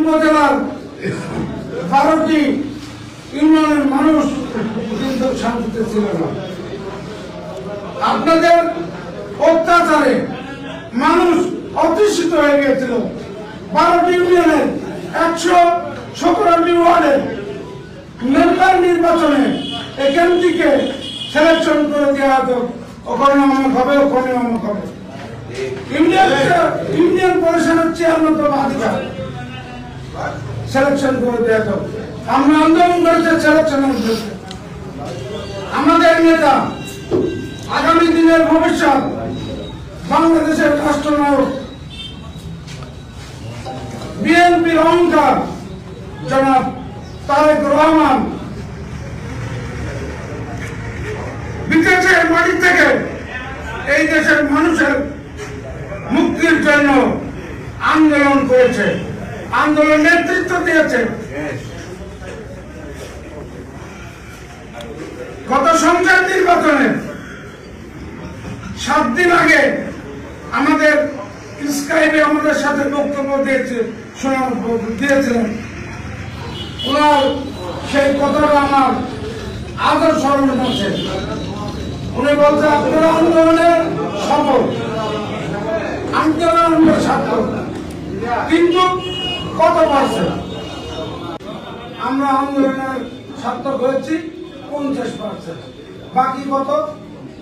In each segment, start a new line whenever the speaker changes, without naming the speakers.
উপজেলার 12টি ইউনিয়নের মানুষ কিন্তু শান্তিতে ছিল না। আপনাদের অত্যাচারে মানুষ অতিষ্ঠিত হয়ে গিয়েছিল। 12টি ইউনিয়নের 117টি ওয়ার্ডের মেম্বার নির্বাচনে এখান থেকে সিলেকশন করে দেওয়া হতো, ওখানে অমুক হবে, ওখানে অমুক হবে। ইউনিয়ন পরিষদের চেয়ারম্যান অধিকার সিলেকশন করে দেওয়া হতো। আমরা আন্দোলন করেছি সিলেকশনের বিরুদ্ধে। আমাদের নেতা আগামী দিনের ভবিষ্যৎ বাংলাদেশের রাষ্ট্রনায়ক, বিএনপির অহংকার জনাব তারেক রহমান বিদেশের মাটি থেকে এই দেশের মানুষের মুক্তির জন্য আন্দোলন করেছে, আন্দোলন নেতৃত্ব দিয়েছে। গত সংসদ নির্বাচনে 7 দিন আগে আমাদের স্কাইপে আমাদের সাথে বক্তব্য দিয়েছিলেন। ওনার সেই কথাটা আমার আদর স্মরণে আছে। উনি বলছেন আপনারা আন্দোলনের সফল, আন্দোলনের সার্থক, কিন্তু কত পার্সেন্ট? আমরা আন্দোলনের সার্থক হয়েছি 50%, বাকি কত?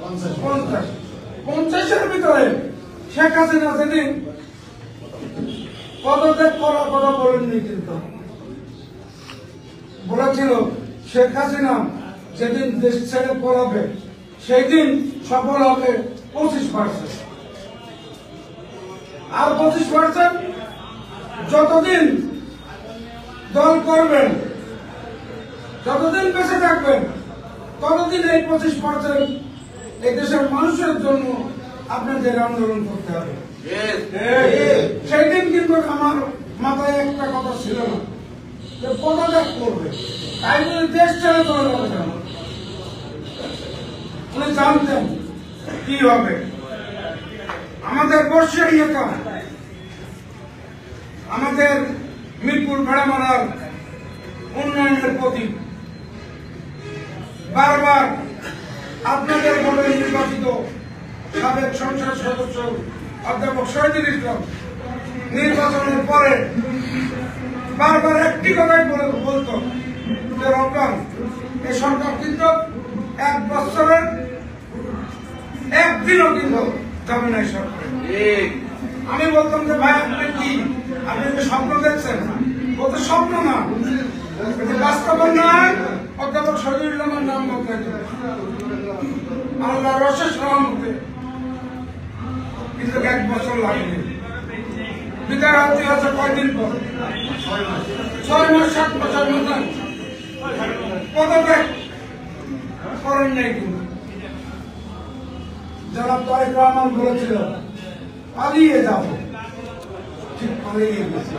50-50-এর ভিতরে শেখ হাসিনা সেদিন পদত্যাগ করার কথা বলেননি, কিন্তু বলেছিল শেখ হাসিনা যেদিন দেশ ছেড়ে পড়াবে সেই দিন সফল হবে 25%। আর 25% যতদিন দল করবেন, যতদিন বেঁচে থাকবেন, ততদিন এই 25% এই দেশের মানুষের জন্য আপনাদের আন্দোলন করতে হবে। সেই দিন কিন্তু আমার মাথায় একটা কথা ছিল না যে পদত্যাগ করবে, তাই বলে দেশ ছেড়ে চলে যাবে কেন? উনি জানতেন কি হবে। আমাদের বর্ষের নেতা, আমাদের মিরপুর ভেড়ামারার উন্নয়নের প্রতি বারবার আপনাদের ভোটে নির্বাচিত সাবেক সংসদ সদস্য অধ্যাপক শহীদুল ইসলাম নির্বাচনের পরে বারবার একটি কথাই বলতো যে রমজান এই সরকার কিন্তু 1 বছরের একদিনও কিন্তু যাবে না এই সরকার। আমি বলতাম যে ভাই আপনি কি স্বপ্ন দেখছেন? বলতে স্বপ্ন না, বাস্তবায়ন অধ্যাপক শহীদুল ইসলামের নাম বলতে আল্লাহর অশেষ রহমতে কিন্তু 1 বছর লাগেনি। বিদায় রাত্রি আছে কয়দিন পর? 6 মাস 7 বছর মধ্যে পদত্যাগ করেন নাই। কিন্তু যারা তারেক রহমান বলেছিল পালিয়ে যাবো, ঠিক পালিয়ে গেছে।